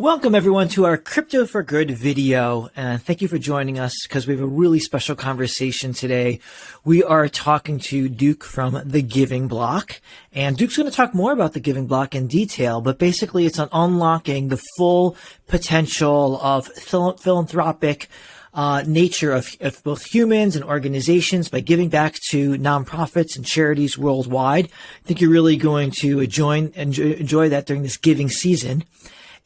Welcome everyone to our Crypto for Good video, and thank you for joining us because we have a really special conversation today. We are talking to Duke from The Giving Block, and Duke's going to talk more about The Giving Block in detail, but basically it's on unlocking the full potential of philanthropic nature of both humans and organizations by giving back to nonprofits and charities worldwide. I think you're really going to enjoy that during this giving season.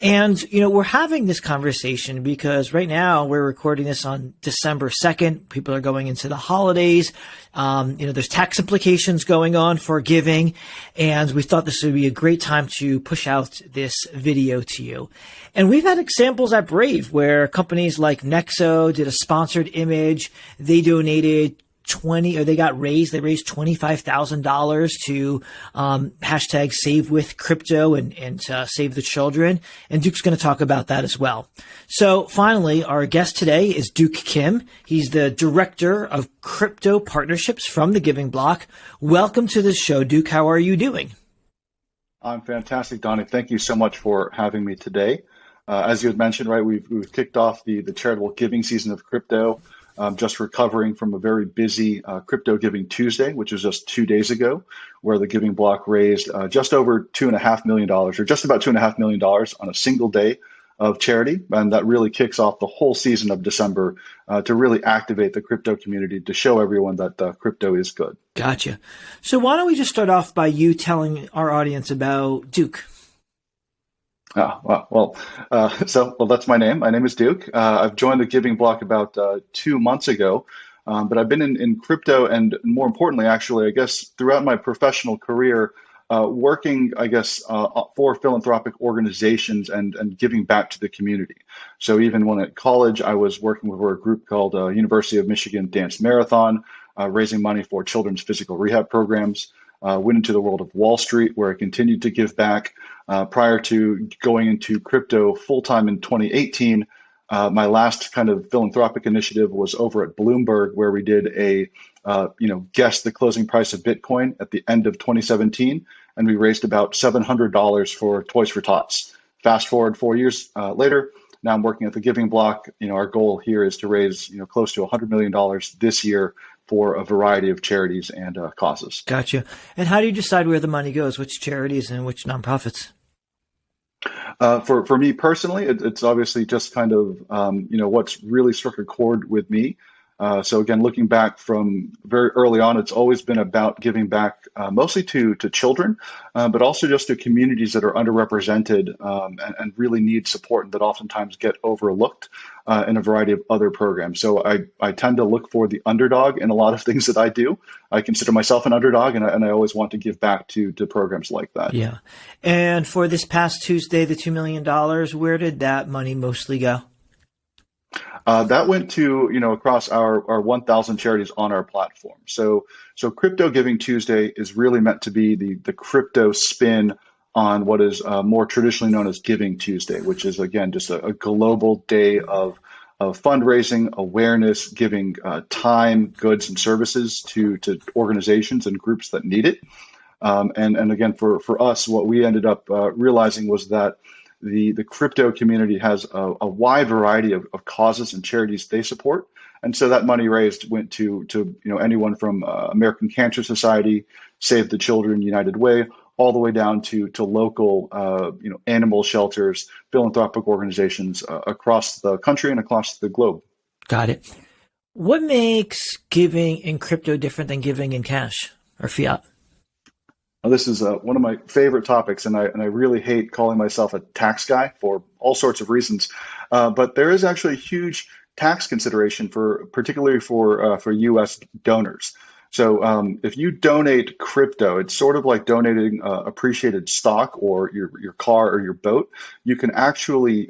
And, we're having this conversation because right now we're recording this on December 2nd. People are going into the holidays. There's tax implications going on for giving. And we thought this would be a great time to push out this video to you. And we've had examples at Brave where companies like Nexo did a sponsored image. They donated they raised $25,000 to hashtag Save With Crypto and save the children. And Duke's going to talk about that as well. So finally, our guest today is Duke Kim. He's the Director of Crypto Partnerships from The Giving Block. Welcome to the show, Duke. How are you doing? I'm fantastic, Donnie. Thank you so much for having me today. As you had mentioned, right, we've kicked off the charitable giving season of crypto. Just recovering from a very busy Crypto Giving Tuesday, which was just 2 days ago, where the Giving Block raised just over $2.5 million, or just about $2.5 million on a single day of charity. And that really kicks off the whole season of December to really activate the crypto community, to show everyone that crypto is good. Gotcha. So why don't we just start off by you telling our audience about Duke? Well, that's my name. My name is Duke. I've joined the Giving Block about 2 months ago, but I've been in crypto and more importantly, actually, I guess, throughout my professional career, working, for philanthropic organizations and giving back to the community. So even when at college, I was working for a group called University of Michigan Dance Marathon, raising money for children's physical rehab programs. Went into the world of Wall Street, where I continued to give back. Prior to going into crypto full-time in 2018, my last kind of philanthropic initiative was over at Bloomberg, where we did a, guess the closing price of Bitcoin at the end of 2017, and we raised about $700 for Toys for Tots. Fast forward 4 years later, now I'm working at the Giving Block. Our goal here is to raise, close to $100 million this year for a variety of charities and causes. Gotcha. And how do you decide where the money goes, which charities and which nonprofits? For me personally, it's obviously just kind of, what's really struck a chord with me. So again, looking back from very early on, it's always been about giving back mostly to children, but also just to communities that are underrepresented and really need support and that oftentimes get overlooked in a variety of other programs. So I tend to look for the underdog in a lot of things that I do. I consider myself an underdog, and I always want to give back to programs like that. Yeah. And for this past Tuesday, the $2 million, where did that money mostly go? That went to, across our 1,000 charities on our platform. So Crypto Giving Tuesday is really meant to be the crypto spin on what is more traditionally known as Giving Tuesday, which is, again, just a global day of fundraising, awareness, giving time, goods, and services to organizations and groups that need it. And again, for us, what we ended up realizing was that the crypto community has a wide variety of causes and charities they support. And so that money raised went to anyone from American Cancer Society, Save the Children United Way, all the way down to local animal shelters, philanthropic organizations across the country and across the globe. Got it. What makes giving in crypto different than giving in cash or fiat? This is one of my favorite topics, and I really hate calling myself a tax guy for all sorts of reasons. But there is actually a huge tax consideration particularly for U.S. donors. So if you donate crypto, it's sort of like donating appreciated stock or your car or your boat. You can actually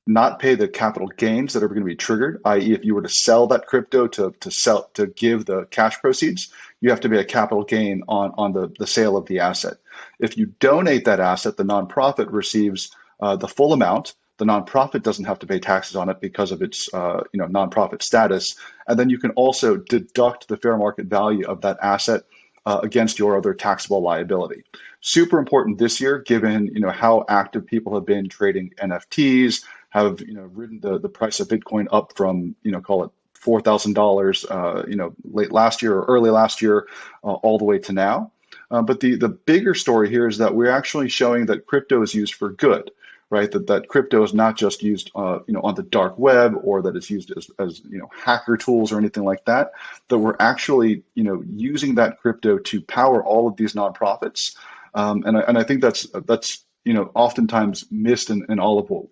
not pay the capital gains that are going to be triggered, i.e. if you were to sell that crypto to give the cash proceeds, you have to pay a capital gain on the sale of the asset. If you donate that asset, the nonprofit receives the full amount. The nonprofit doesn't have to pay taxes on it because of its nonprofit status. And then you can also deduct the fair market value of that asset against your other taxable liability. Super important this year, given how active people have been trading NFTs, have ridden the price of Bitcoin up from call it $4,000 late last year or early last year all the way to now. But the bigger story here is that we're actually showing that crypto is used for good, right? That crypto is not just used on the dark web, or that it's used as hacker tools or anything like that. That we're actually using that crypto to power all of these nonprofits, and I think that's oftentimes missed in all of what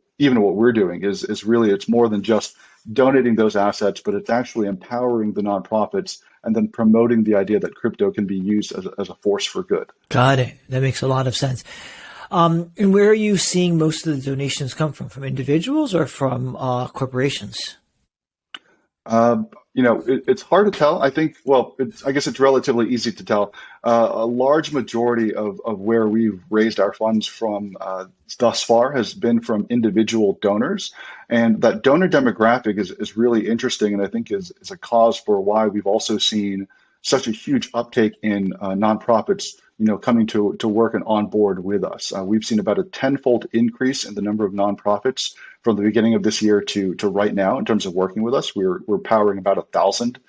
we're doing is really, it's more than just donating those assets, but it's actually empowering the nonprofits and then promoting the idea that crypto can be used as a force for good. Got it. That makes a lot of sense. And where are you seeing most of the donations come from? From individuals or from corporations? It's hard to tell. I think, I guess it's relatively easy to tell. A large majority of where we've raised our funds from thus far has been from individual donors. And that donor demographic is really interesting, and I think is a cause for why we've also seen such a huge uptake in nonprofits coming to work and on board with us. We've seen about a tenfold increase in the number of nonprofits from the beginning of this year to right now in terms of working with us. We're powering about 1,000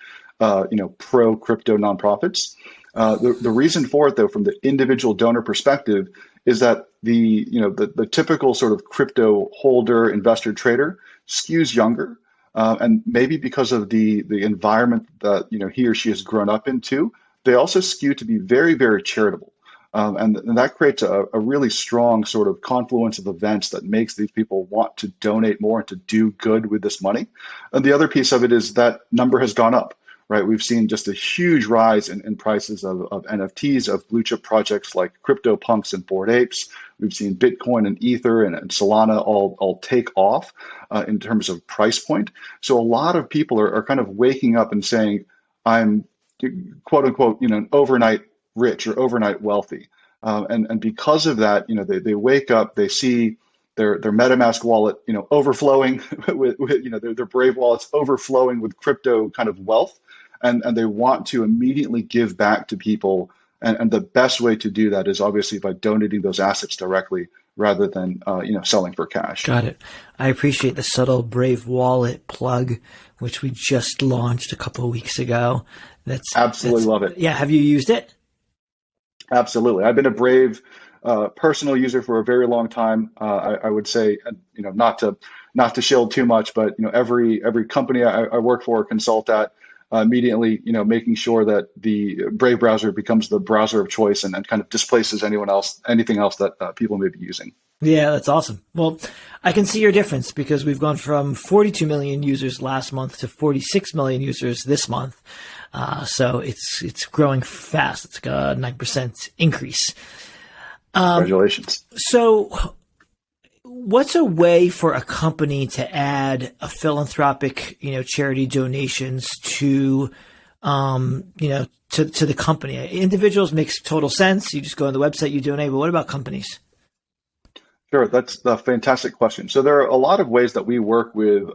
pro crypto nonprofits. The reason for it, though, from the individual donor perspective, is that the typical sort of crypto holder, investor, trader skews younger, and maybe because of the environment that he or she has grown up into, they also skew to be very, very charitable. And that creates a really strong sort of confluence of events that makes these people want to donate more and to do good with this money. And the other piece of it is that number has gone up, right? We've seen just a huge rise in prices of NFTs, of blue chip projects like CryptoPunks and Bored Apes. We've seen Bitcoin and Ether and Solana all take off in terms of price point. So a lot of people are kind of waking up and saying, I'm quote unquote, an overnight rich or overnight wealthy. And because of that, they wake up, they see their MetaMask wallet, overflowing with their Brave wallets overflowing with crypto kind of wealth. And they want to immediately give back to people. And the best way to do that is obviously by donating those assets directly rather than, selling for cash. Got it. I appreciate the subtle Brave wallet plug, which we just launched a couple of weeks ago. Absolutely love it. Yeah. Have you used it? Absolutely. I've been a Brave personal user for a very long time. I would say, not to shield too much, but every company I work for or consult at, immediately, making sure that the Brave browser becomes the browser of choice and kind of displaces anything else that people may be using. Yeah, that's awesome. Well, I can see your difference because we've gone from 42 million users last month to 46 million users this month. So it's growing fast. It's like a 9% increase. Congratulations. So what's a way for a company to add a philanthropic, charity donations to, to the company? Individuals makes total sense. You just go on the website, you donate. But what about companies? Sure, that's a fantastic question. So there are a lot of ways that we work with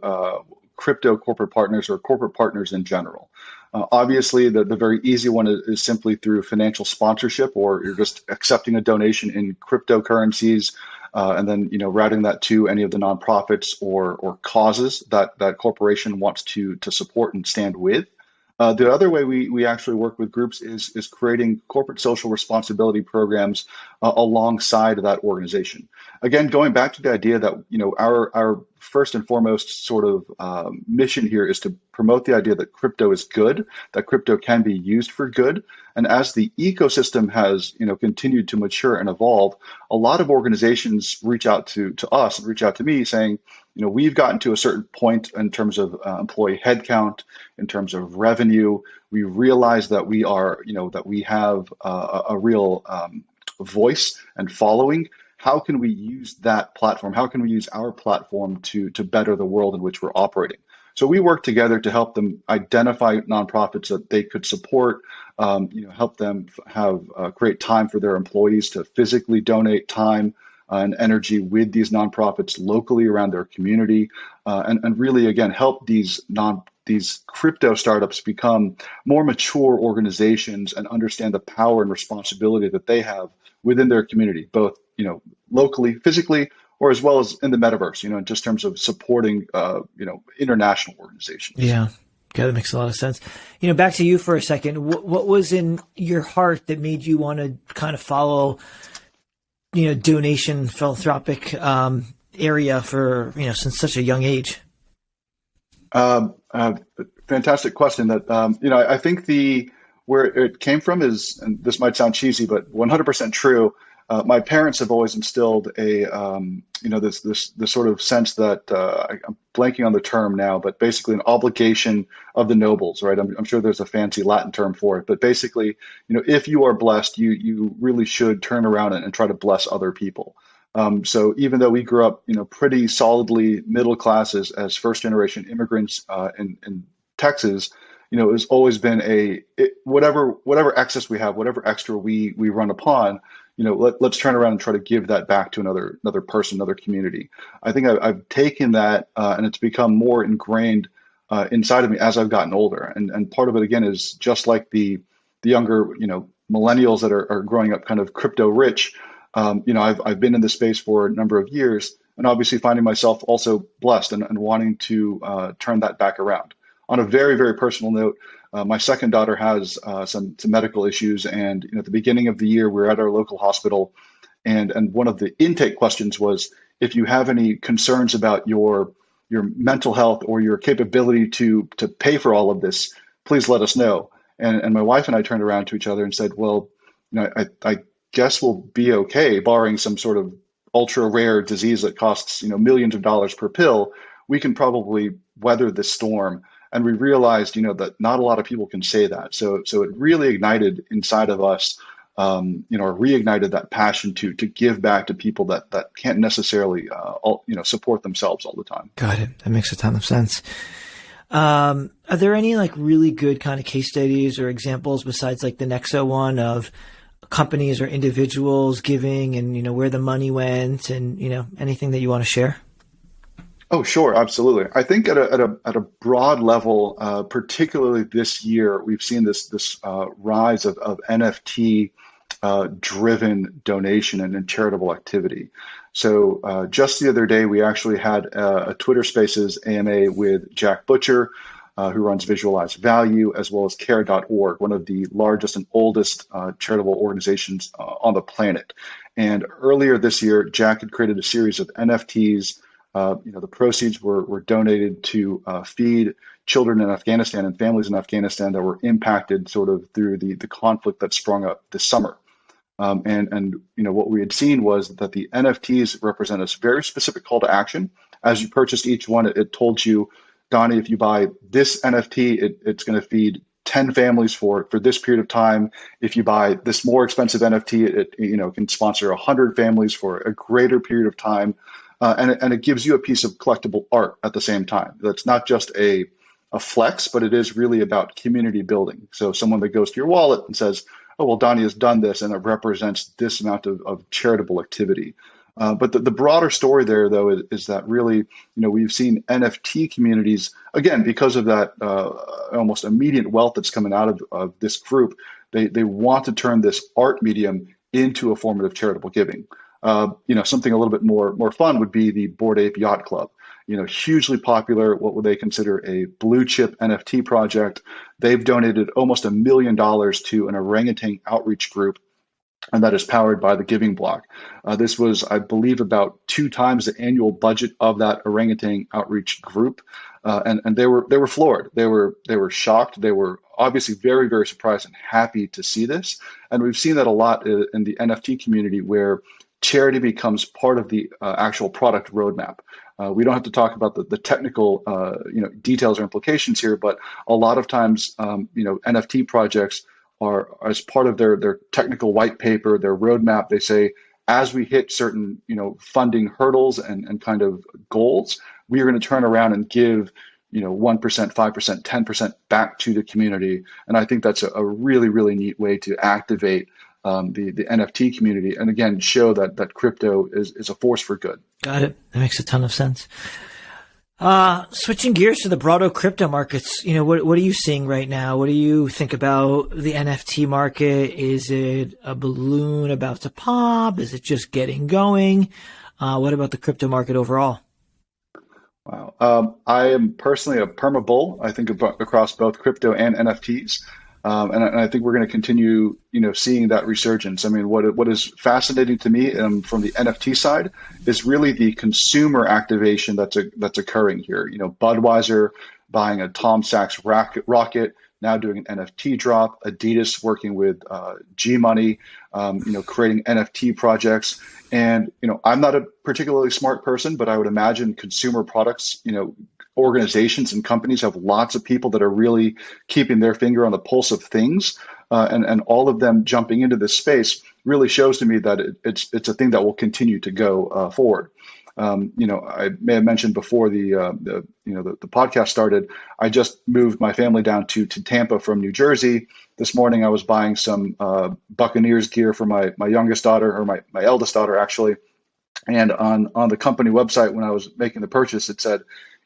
crypto corporate partners or corporate partners in general. Obviously, the very easy one is simply through financial sponsorship, or you're just accepting a donation in cryptocurrencies and then routing that to any of the nonprofits or causes that corporation wants to support and stand with. The other way we actually work with groups is creating corporate social responsibility programs alongside that organization. Again, going back to the idea that our first and foremost sort of mission here is to promote the idea that crypto is good, that crypto can be used for good. And as the ecosystem has continued to mature and evolve, a lot of organizations reach out to us and reach out to me saying, we've gotten to a certain point in terms of employee headcount, in terms of revenue. We realize that we are, that we have a real voice and following. How can we use that platform? How can we use our platform to better the world in which we're operating? So we work together to help them identify nonprofits that they could support, help them have create time for their employees to physically donate time and energy with these nonprofits locally around their community, and really, again, help these these crypto startups become more mature organizations and understand the power and responsibility that they have within their community, both, locally, physically, or as well as in the metaverse, in just terms of supporting, international organizations. Yeah. Okay, that makes a lot of sense. Back to you for a second. What was in your heart that made you want to kind of follow, donation philanthropic area for, since such a young age? Fantastic question. That I think where it came from is, and this might sound cheesy, but 100% true. My parents have always instilled this sort of sense that I'm blanking on the term now, but basically an obligation of the nobles, right? I'm sure there's a fancy Latin term for it, but basically, if you are blessed, you really should turn around and try to bless other people. So even though we grew up, pretty solidly middle classes as first generation immigrants in Texas, it's always been whatever excess we have, whatever extra we run upon, let's turn around and try to give that back to another person, another community. I think I've taken that and it's become more ingrained inside of me as I've gotten older. And part of it, again, is just like the younger, millennials that are growing up kind of crypto rich. I've been in this space for a number of years, and obviously finding myself also blessed and wanting to turn that back around. On a very, very personal note, my second daughter has some medical issues, and at the beginning of the year, we were at our local hospital, and one of the intake questions was, if you have any concerns about your mental health or your capability to pay for all of this, please let us know. And my wife and I turned around to each other and said, well, I guess we'll be okay, barring some sort of ultra rare disease that costs millions of dollars per pill. We can probably weather this storm. And we realized, that not a lot of people can say that. So it really ignited inside of us, reignited that passion to give back to people that can't necessarily, support themselves all the time. Got it. That makes a ton of sense. Are there any really good kind of case studies or examples besides the Nexo one of companies or individuals giving and, where the money went and, anything that you want to share? Oh, sure. Absolutely. I think at a broad level, particularly this year, we've seen this rise of NFT driven donation and charitable activity. So just the other day, we actually had a Twitter Spaces AMA with Jack Butcher, who runs Visualize Value, as well as Care.org, one of the largest and oldest charitable organizations on the planet. And earlier this year, Jack had created a series of NFTs. The proceeds were donated to feed children in Afghanistan and families in Afghanistan that were impacted sort of through the conflict that sprung up this summer. And what we had seen was that the NFTs represent a very specific call to action. As you purchased each one, it told you, Donnie, if you buy this NFT, it's going to feed 10 families for this period of time. If you buy this more expensive NFT, it can sponsor 100 families for a greater period of time. And it gives you a piece of collectible art at the same time. That's not just a flex, but it is really about community building. So someone that goes to your wallet and says, oh, well, Donnie has done this, and it represents this amount of charitable activity. But the broader story there, though, is that really, we've seen NFT communities, again, because of that almost immediate wealth that's coming out of this group, they want to turn this art medium into a form of charitable giving. Something a little bit more fun would be the Bored Ape Yacht Club. Hugely popular, what would they consider a blue chip NFT project. They've donated almost $1 million to an orangutan outreach group, and that is powered by the Giving Block. This was, I believe, about 2 times the annual budget of that orangutan outreach group, and they were floored. They were shocked. They were obviously very, very surprised and happy to see this. And we've seen that a lot in the NFT community, where charity becomes part of the actual product roadmap. We don't have to talk about the technical details or implications here, but a lot of times NFT projects are, as part of their technical white paper, their roadmap, they say, as we hit certain funding hurdles and kind of goals, we are going to turn around and give 1%, 5%, 10% back to the community. And I think that's a really, really neat way to activate the NFT community, and again, show that crypto is a force for good. Got it. That makes a ton of sense. Switching gears to the broader crypto markets, what are you seeing right now? What do you think about the NFT market? Is it a balloon about to pop? Is it just getting going? What about the crypto market overall? Wow. I am personally a perma bull. I think across both crypto and NFTs. And I think we're going to continue, seeing that resurgence. I mean, what is fascinating to me from the NFT side is really the consumer activation that's occurring here. Budweiser buying a Tom Sachs rocket, now doing an NFT drop. Adidas working with G Money, creating NFT projects. And I'm not a particularly smart person, but I would imagine consumer products, organizations and companies have lots of people that are really keeping their finger on the pulse of things, and all of them jumping into this space really shows to me that it's a thing that will continue to go forward. I may have mentioned before the podcast started. I just moved my family down to Tampa from New Jersey. This morning I was buying some Buccaneers gear for my youngest daughter, or my eldest daughter actually. And on the company website, when I was making the purchase, it said,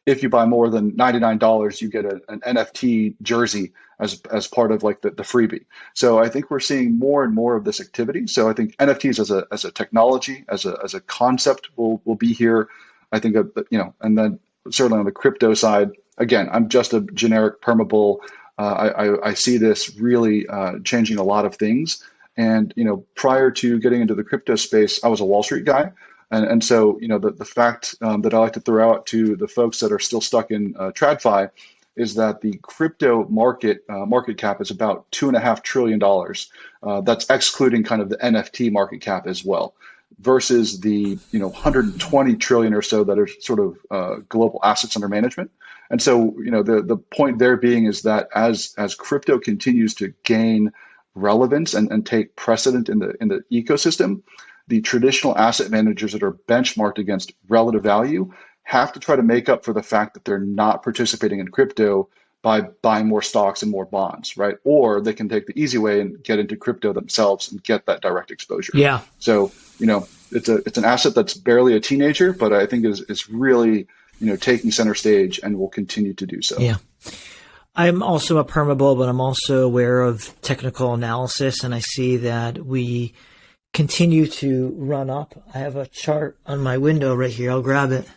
if you buy more than $99, you get an NFT jersey as part of like the freebie. So I think we're seeing more and more of this activity. So I think NFTs as a technology, as a concept will be here. I think and then certainly on the crypto side, again, I'm just a generic perma bull. I see this really changing a lot of things. And prior to getting into the crypto space, I was a Wall Street guy. And so, the fact that I like to throw out to the folks that are still stuck in TradFi is that the crypto market cap is about $2.5 trillion. That's excluding kind of the NFT market cap as well, versus the 120 trillion or so that are sort of global assets under management. And so, the point there being is that as crypto continues to gain relevance and take precedent in the ecosystem, the traditional asset managers that are benchmarked against relative value have to try to make up for the fact that they're not participating in crypto by buying more stocks and more bonds, right? Or they can take the easy way and get into crypto themselves and get that direct exposure. Yeah. So, it's an asset that's barely a teenager, but I think is really, taking center stage and will continue to do so. Yeah. I'm also a perma bull, but I'm also aware of technical analysis, and I see that we continue to run up. I have a chart on my window right here. I'll grab it.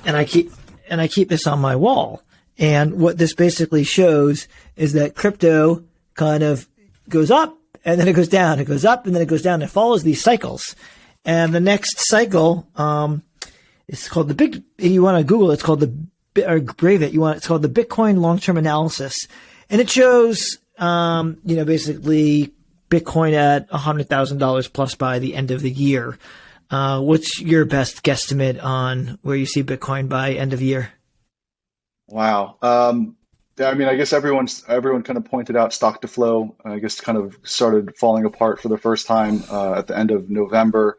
And I keep this on my wall. And what this basically shows is that crypto kind of goes up and then it goes down. It goes up and then it goes down. It follows these cycles. And the next cycle, it's called you want to Google it, it's called it's called the Bitcoin long-term analysis. And it shows basically Bitcoin at $100,000 plus by the end of the year. What's your best guesstimate on where you see Bitcoin by end of year? Wow. I mean, I guess everyone kind of pointed out stock to flow, I guess kind of started falling apart for the first time at the end of November.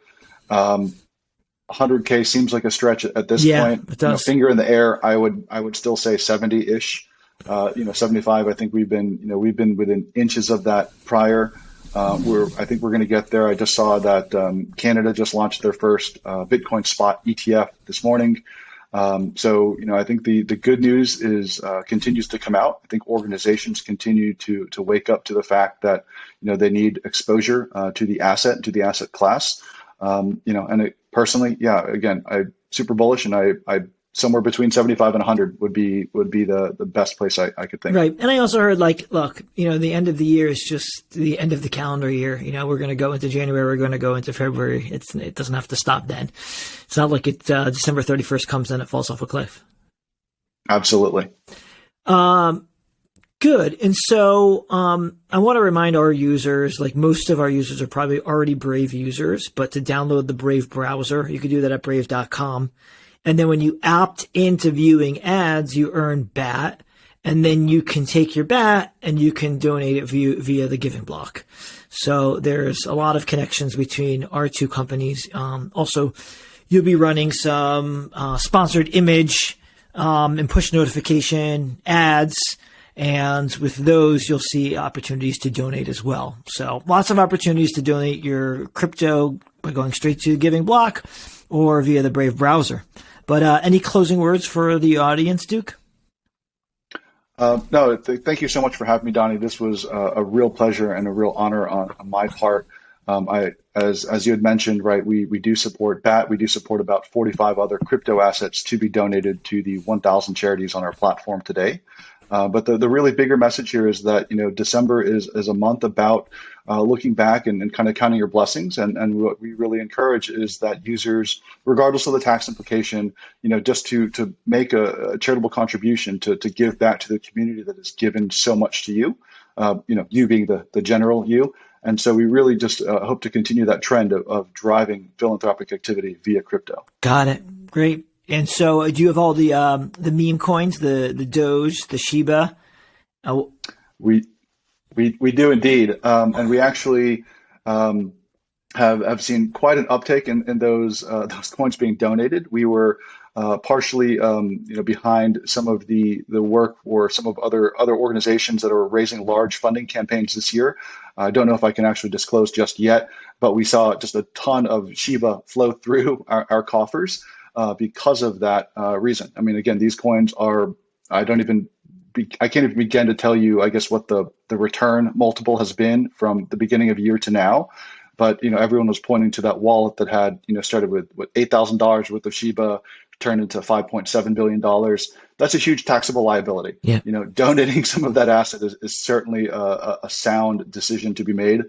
100K seems like a stretch at this point. It does. Finger in the air, I would still say 70-ish. 75. I think we've been within inches of that prior. I think we're going to get there. I just saw that Canada just launched their first Bitcoin spot ETF this morning. So I think the good news is continues to come out. I think organizations continue to wake up to the fact that they need exposure to the asset class. And personally, again, I'm super bullish, and I somewhere between 75 and 100 would be the best place I could think. Right. And I also heard look, the end of the year is just the end of the calendar year. We're going to go into January. We're going to go into February. It doesn't have to stop then. It's not like December 31st comes and it falls off a cliff. Absolutely. Good. And so I want to remind our users, like most of our users are probably already Brave users, but to download the Brave browser, you can do that at brave.com. And then when you opt into viewing ads, you earn BAT, and then you can take your BAT and you can donate it via the Giving Block. So there's a lot of connections between our two companies. Also, you'll be running some sponsored image and push notification ads. And with those, you'll see opportunities to donate as well. So lots of opportunities to donate your crypto by going straight to Giving Block or via the Brave browser. But any closing words for the audience, Duke? No, thank you so much for having me, Donnie. This was a real pleasure and a real honor on my part. As you had mentioned, right, we do support BAT. We do support about 45 other crypto assets to be donated to the 1,000 charities on our platform today. But the really bigger message here is that, December is a month about looking back and kind of counting your blessings. And what we really encourage is that users, regardless of the tax implication, just to make a charitable contribution to give back to the community that has given so much to you, you being the general you. And so we really just hope to continue that trend of driving philanthropic activity via crypto. Got it. Great. And so do you have all the meme coins, the Doge, the Shiba? We do indeed. And we actually have seen quite an uptake in those coins being donated. We were partially behind some of the work or some of other organizations that are raising large funding campaigns this year. I don't know if I can actually disclose just yet, but we saw just a ton of Shiba flow through our coffers because of that reason. I mean, again, these coins are, I can't even begin to tell you, I guess, what the return multiple has been from the beginning of year to now. But, everyone was pointing to that wallet that had, started with $8,000 worth of Shiba, turned into $5.7 billion. That's a huge taxable liability. Yeah. Donating some of that asset is certainly a sound decision to be made.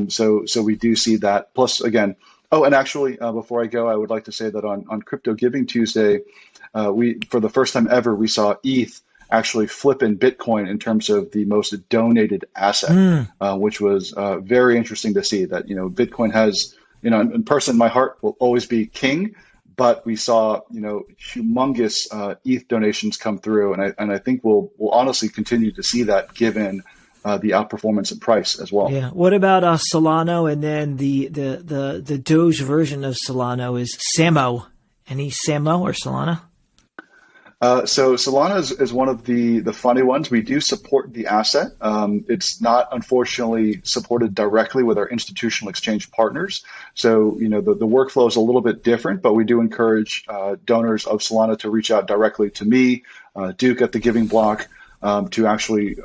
So we do see that. Plus, again, and actually, before I go, I would like to say that on Crypto Giving Tuesday, for the first time ever, we saw ETH actually flip in Bitcoin in terms of the most donated asset, which was very interesting to see that, Bitcoin has, in person, my heart will always be king, but we saw, humongous ETH donations come through. And I think we'll honestly continue to see that given the outperformance in price as well. Yeah. What about Solano? And then the Doge version of Solano is Samo. Any Samo or Solana? So Solana is one of the funny ones. We do support the asset. It's not, unfortunately, supported directly with our institutional exchange partners. So, the workflow is a little bit different, but we do encourage donors of Solana to reach out directly to me, Duke at the Giving Block, to actually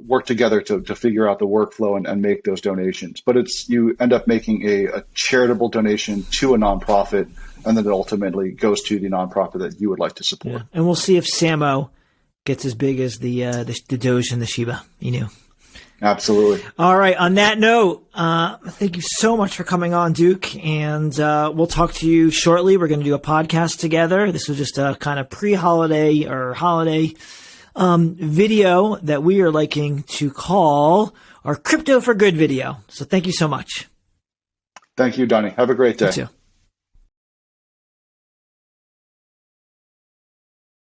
work together to figure out the workflow and make those donations. But you end up making a charitable donation to a nonprofit, and then it ultimately goes to the nonprofit that you would like to support. Yeah. And we'll see if Samo gets as big as the Doge and the Shiba. Absolutely. All right. On that note, thank you so much for coming on, Duke. And we'll talk to you shortly. We're going to do a podcast together. This was just a kind of pre-holiday or holiday video that we are liking to call our Crypto for Good video. So thank you so much. Thank you, Donnie. Have a great day. You too.